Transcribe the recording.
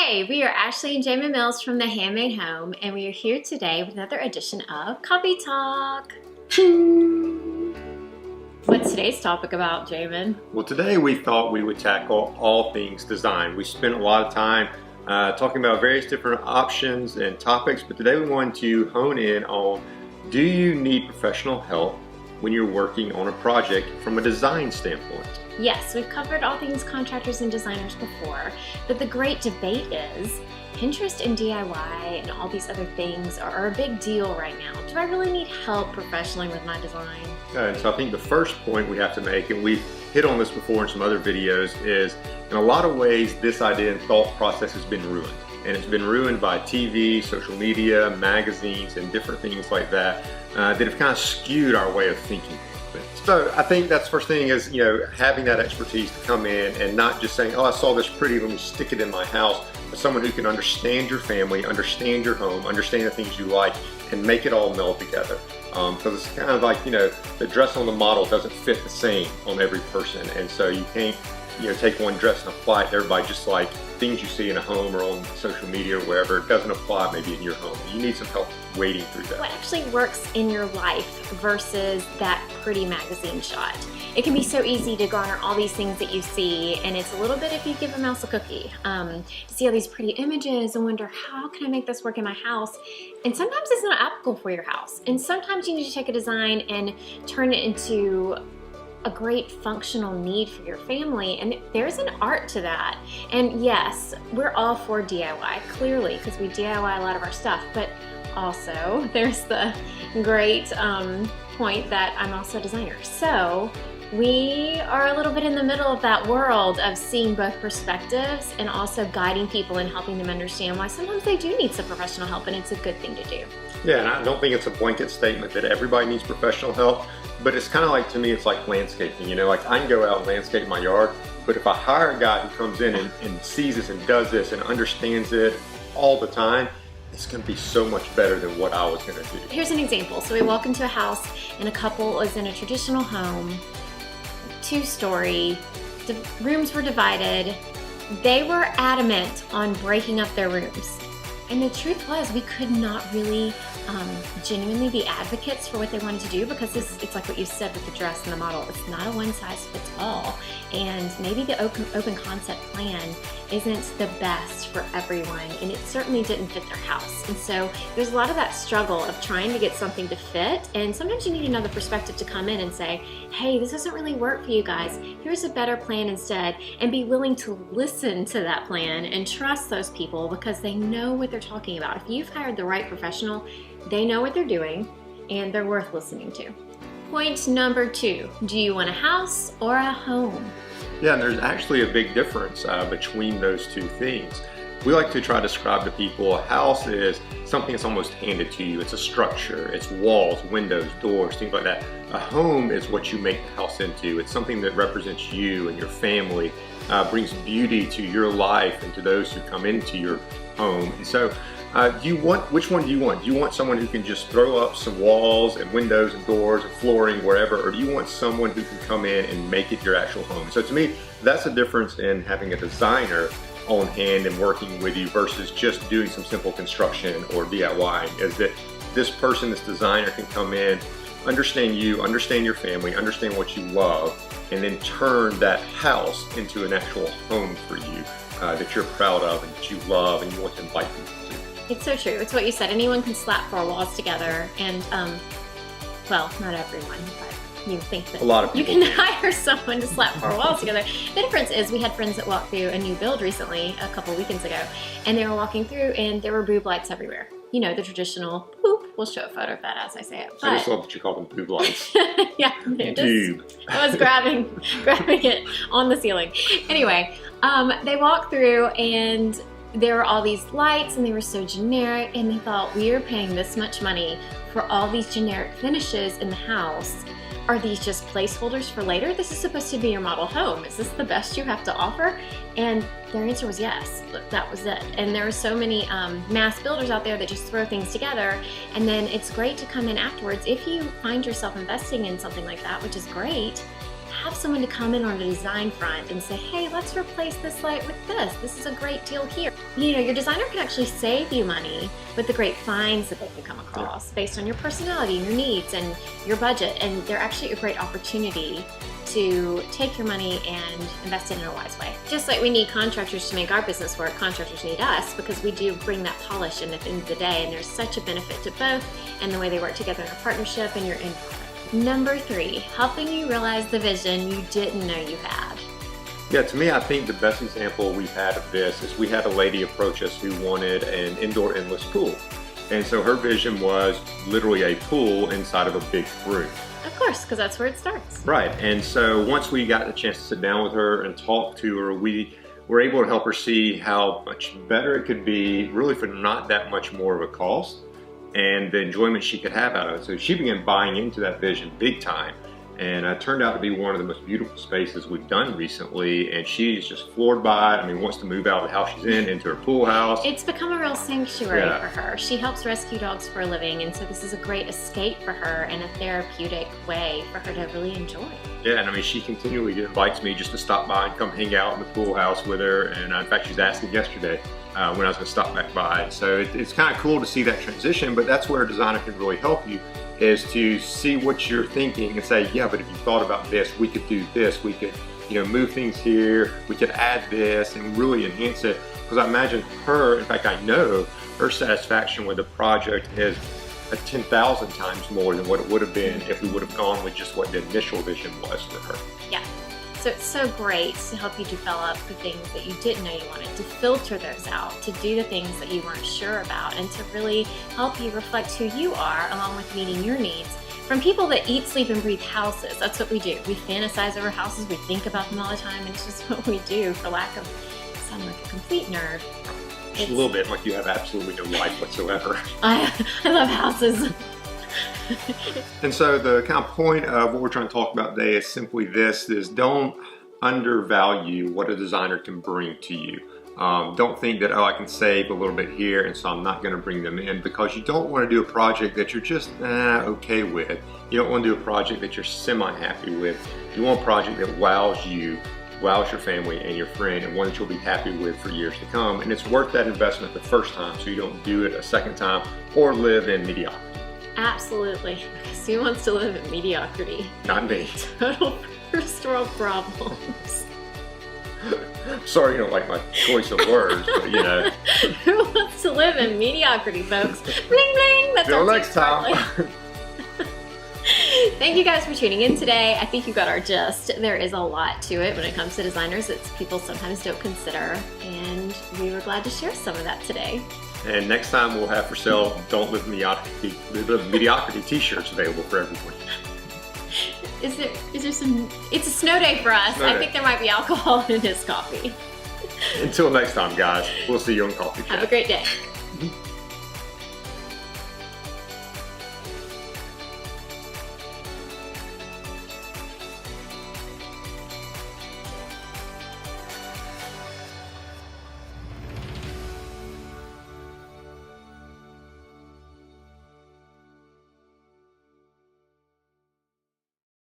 Hey, we are Ashley and Jamin Mills from The Handmade Home, and we are here today with another edition of Coffee Talk. What's today's topic about, Jamin? Well, today we thought we would tackle all things design. We spent a lot of time talking about various different options and topics, but today we wanted to hone in on, do you need professional help when you're working on a project from a design standpoint? Yes, we've covered all things contractors and designers before, but the great debate is, Pinterest and DIY and all these other things are a big deal right now. Do I really need help professionally with my design? And so I think the first point we have to make, and we've hit on this before in some other videos, is in a lot of ways this idea and thought process has been ruined. And it's been ruined by TV, social media, magazines, and different things like that that have kind of skewed our way of thinking. So I think that's the first thing is, having that expertise to come in and not just saying, oh, I saw this pretty, let me stick it in my house, but someone who can understand your family, understand your home, understand the things you like, and make it all meld together. Because it's kind of like, the dress on the model doesn't fit the same on every person. And so you can't, take one dress and apply it to everybody, just like things you see in a home or on social media or wherever. It doesn't apply maybe in your home. You need some help wading through that. What actually works in your life versus that pretty magazine shot? It can be so easy to garner all these things that you see, and it's a little bit if you give a mouse a cookie. To see all these pretty images and wonder, how can I make this work in my house? And sometimes it's not applicable for your house. And sometimes you need to take a design and turn it into a great functional need for your family, and there's an art to that. And yes, we're all for DIY, clearly, because we DIY a lot of our stuff, but also there's the great point that I'm also a designer. So we are a little bit in the middle of that world of seeing both perspectives and also guiding people and helping them understand why sometimes they do need some professional help, and it's a good thing to do. Yeah, and I don't think it's a blanket statement that everybody needs professional help, but it's kind of like, to me, it's like landscaping. Like I can go out and landscape my yard, but if I hire a guy who comes in and sees this and does this and understands it all the time, it's going to be so much better than what I was going to do. Here's an example. So we walk into a house and a couple is in a traditional home, 2-story, the rooms were divided. They were adamant on breaking up their rooms. And the truth was, we could not really genuinely be advocates for what they wanted to do, because it's like what you said with the dress and the model. It's not a one-size-fits-all, and maybe the open concept plan isn't the best for everyone, and it certainly didn't fit their house. And so there's a lot of that struggle of trying to get something to fit, and sometimes you need another perspective to come in and say, hey, this doesn't really work for you guys. Here's a better plan instead, and be willing to listen to that plan and trust those people because they know what they're talking about. If you've hired the right professional, they know what they're doing, and they're worth listening to. Point number 2, do you want a house or a home? Yeah, and there's actually a big difference between those two things. We like to try to describe to people a house is something that's almost handed to you. It's a structure, it's walls, windows, doors, things like that. A home is what you make the house into. It's something that represents you and your family, brings beauty to your life and to those who come into your home. And so which one do you want? Do you want someone who can just throw up some walls and windows and doors and flooring wherever, or do you want someone who can come in and make it your actual home? So to me, that's the difference in having a designer on hand and working with you versus just doing some simple construction or DIY, is that this person, this designer, can come in, understand you, understand your family, understand what you love, and then turn that house into an actual home for you that you're proud of and that you love and you want to invite people to. It's so true. It's what you said. Anyone can slap 4 walls together, and well, not everyone, but you think that a lot of people you can hire someone to slap 4 walls together. The difference is, we had friends that walked through a new build recently, a couple weekends ago, and they were walking through and there were boob lights everywhere. The traditional boop. We'll show a photo of that as I say it. I just love that you call them boob lights. Yeah, I was grabbing it on the ceiling. Anyway, they walked through and there were all these lights and they were so generic, and they thought, we are paying this much money for all these generic finishes in the house. Are these just placeholders for later? This is supposed to be your model home. Is this the best you have to offer? And their answer was yes. That was it. And there are so many mass builders out there that just throw things together, and then it's great to come in afterwards if you find yourself investing in something like that, which is great. have someone to come in on the design front and say, hey, let's replace this light with this. This is a great deal here. You know, your designer can actually save you money with the great finds that they can come across based on your personality and your needs and your budget. And they're actually a great opportunity to take your money and invest it in a wise way. Just like we need contractors to make our business work, contractors need us, because we do bring that polish in at the end of the day, and there's such a benefit to both and the way they work together in a partnership and your end product. Number 3, helping you realize the vision you didn't know you had. Yeah, to me, I think the best example we've had of this is we had a lady approach us who wanted an indoor endless pool. And so her vision was literally a pool inside of a big room. Of course, because that's where it starts. Right, and so once we got the chance to sit down with her and talk to her, we were able to help her see how much better it could be, really for not that much more of a cost, and the enjoyment she could have out of it. So she began buying into that vision big time. And it turned out to be one of the most beautiful spaces we've done recently, and she's just floored by it. I mean, wants to move out of the house she's in into her pool house. It's become a real sanctuary for her. She helps rescue dogs for a living, and so this is a great escape for her and a therapeutic way for her to really enjoy. Yeah, and I mean, she continually invites me just to stop by and come hang out in the pool house with her. And in fact, she's asking yesterday when I was going to stop back by. So it's kind of cool to see that transition, but that's where a designer can really help you, is to see what you're thinking and say, yeah, but if you thought about this, we could do this, we could, you know, move things here, we could add this and really enhance it. Because I imagine her, in fact, I know her satisfaction with the project is 10,000 times more than what it would have been if we would have gone with just what the initial vision was for her. Yeah. So it's so great to help you develop the things that you didn't know you wanted, to filter those out, to do the things that you weren't sure about, and to really help you reflect who you are along with meeting your needs. From people that eat, sleep, and breathe houses, that's what we do. We fantasize over houses, we think about them all the time, and it's just what we do, for lack of sounding like a complete nerd. Just a little bit, like you have absolutely no life whatsoever. I love houses. And so the kind of point of what we're trying to talk about today is simply this, is don't undervalue what a designer can bring to you. Don't think that, oh, I can save a little bit here and so I'm not going to bring them in, because you don't want to do a project that you're just okay with. You don't want to do a project that you're semi-happy with. You want a project that wows you, wows your family and your friend, and one that you'll be happy with for years to come. And it's worth that investment the first time so you don't do it a second time or live in mediocrity. Absolutely. Because who wants to live in mediocrity? Not me. Total first world problems. Sorry you don't like my choice of words, but you know. Who wants to live in mediocrity, folks? Bling bling! That's Till next time. Thank you guys for tuning in today. I think you got our gist. There is a lot to it when it comes to designers that people sometimes don't consider, and we were glad to share some of that today. And next time we'll have for sale Don't Live Mediocrity t-shirts available for everyone. Is there some, it's a snow day for us. I think there might be alcohol in his coffee. Until next time, guys, we'll see you on Coffee Chat. Have a great day.